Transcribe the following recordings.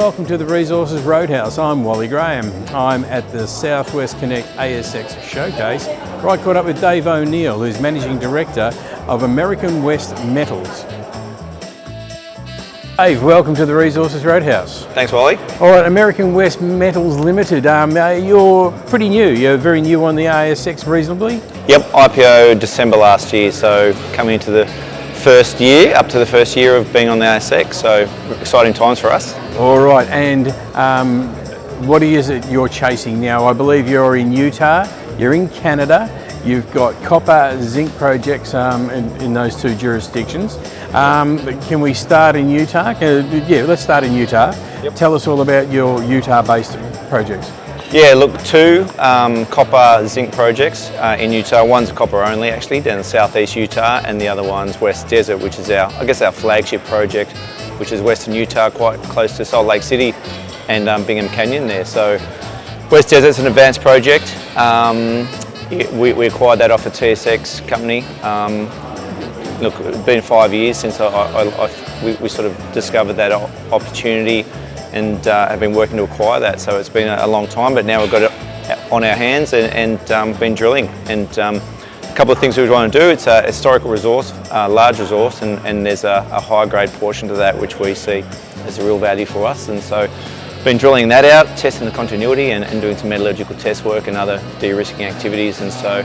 welcome to the Resources Roadhouse. I'm Wally Graham. I'm at the Southwest Connect ASX Showcase, where I caught up with Dave O'Neill, who's Managing Director of American West Metals. Dave, welcome to the Resources Roadhouse. Thanks, Wally. All right, American West Metals Limited. You're pretty new. You're very new on the ASX reasonably? Yep, IPO December last year, so coming into the first year, up to the first year of being on the ASX, so exciting times for us. All right, and what is it you're chasing now? I believe you're in Utah, you're in Canada, you've got copper-zinc projects in those two jurisdictions. Can we start in Utah? Yeah, let's start in Utah. Yep. Tell us all about your Utah-based projects. Yeah, look, two copper-zinc projects in Utah. One's copper only, actually, down in southeast Utah, and the other one's West Desert, which is our flagship project, which is Western Utah, quite close to Salt Lake City and Bingham Canyon there. So West Desert's an advanced project. We acquired that off a TSX company. Look, it's been 5 years since we sort of discovered that opportunity and have been working to acquire that. So it's been a long time, but now we've got it on our hands and been drilling. And a couple of things we want to do. It's a historical resource, large resource, and there's a high grade portion to that which we see as a real value for us. And so been drilling that out, testing the continuity and doing some metallurgical test work and other de-risking activities. And so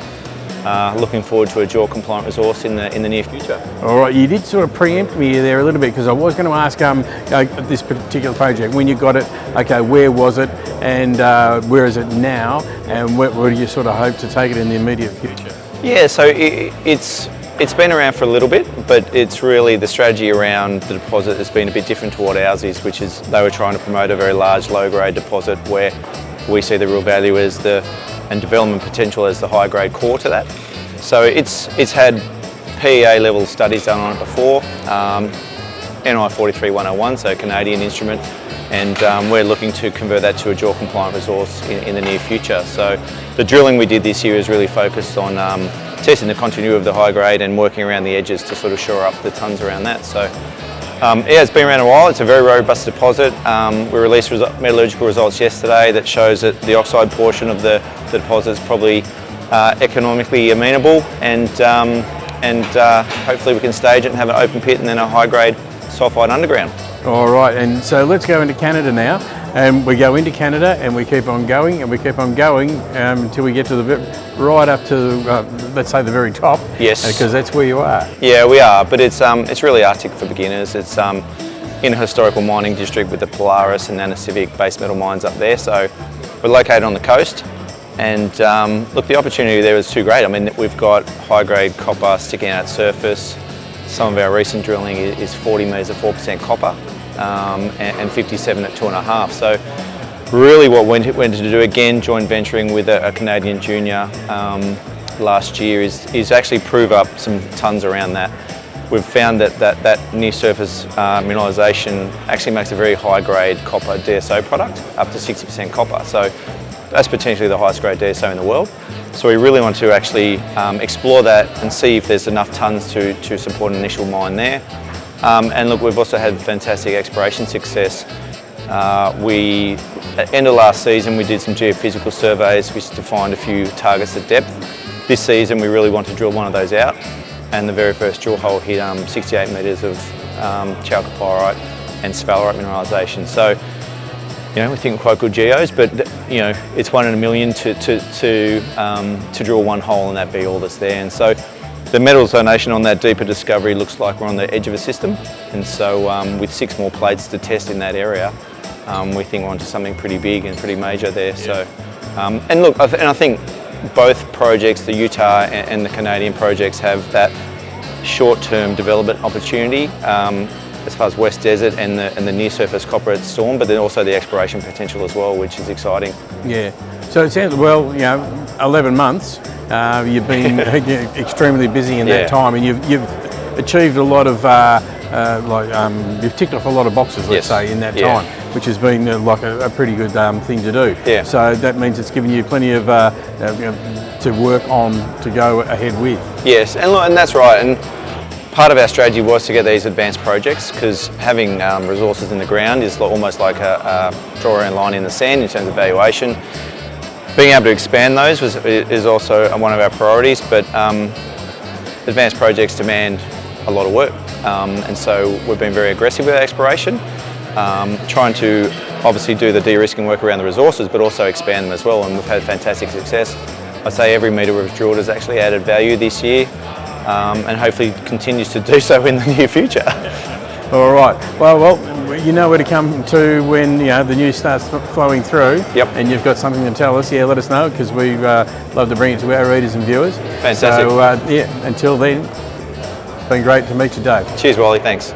looking forward to a JORC compliant resource in the near future. All right, you did sort of preempt me there a little bit because I was going to ask this particular project, when you got it, okay, where was it and where is it now, and where do you sort of hope to take it in the immediate future? Yeah, so it's been around for a little bit, but it's really the strategy around the deposit has been a bit different to what ours is, which is they were trying to promote a very large low-grade deposit where we see the real value as and development potential as the high-grade core to that. So it's had PEA level studies done on it before, NI 43101, so Canadian instrument, and we're looking to convert that to a JORC compliant resource in the near future. So the drilling we did this year is really focused on testing the continuity of the high grade and working around the edges to sort of shore up the tons around that. So yeah, it's been around a while. It's a very robust deposit. We released metallurgical results yesterday that shows that the oxide portion of the deposit is probably economically amenable, and hopefully we can stage it and have an open pit and then a high grade sulphide underground. All right, and so let's go into Canada now, and we go into Canada and we keep on going and we keep on going until we get to right up to let's say the very top. Yes, because that's where you are. Yeah, we are, but it's really Arctic for beginners. It's in a historical mining district with the Polaris and Nanisivik base metal mines up there. So we're located on the coast, and look, the opportunity there is too great. I mean, we've got high grade copper sticking out at surface. Some of our recent drilling is 40 metres at 4% copper and 57 at 2.5. So really what we went to do, again, joint venturing with a Canadian junior last year is actually prove up some tonnes around that. We've found that near surface mineralisation actually makes a very high grade copper DSO product, up to 60% copper. So that's potentially the highest grade DSO in the world. So we really want to actually explore that and see if there's enough tonnes to support an initial mine there. And look, we've also had fantastic exploration success. At the end of last season, we did some geophysical surveys which defined a few targets at depth. This season, we really want to drill one of those out, and the very first drill hole hit 68 metres of chalcopyrite and sphalerite mineralisation. So, you know, we think quite good geos, but you know, it's 1 in a million to drill one hole and that be all that's there. And so the metal zonation on that deeper discovery looks like we're on the edge of a system. And so with 6 more plates to test in that area, we think we're onto something pretty big and pretty major there. Yeah. So, and look, I think both projects, the Utah and the Canadian projects, have that short-term development opportunity. As far as West Desert and the near surface copper at Storm, but then also the exploration potential as well, which is exciting. Yeah, so it sounds, well, you know, 11 months, you've been extremely busy in that time, and you've achieved a lot of, you've ticked off a lot of boxes, let's say, in that time, which has been like a pretty good thing to do. Yeah. So that means it's given you plenty of to work on, to go ahead with. Yes, and that's right. And part of our strategy was to get these advanced projects, because having resources in the ground is almost like a drawing a line in the sand in terms of valuation. Being able to expand those is also one of our priorities, but advanced projects demand a lot of work, and so we've been very aggressive with our exploration, trying to obviously do the de-risking work around the resources, but also expand them as well, and we've had fantastic success. I'd say every metre we've drilled has actually added value this year, and hopefully continues to do so in the near future. All right. Well, you know where to come to when the news starts flowing through. Yep. And you've got something to tell us. Yeah, let us know, because we love to bring it to our readers and viewers. Fantastic. So until then, it's been great to meet you, Dave. Cheers, Wally. Thanks.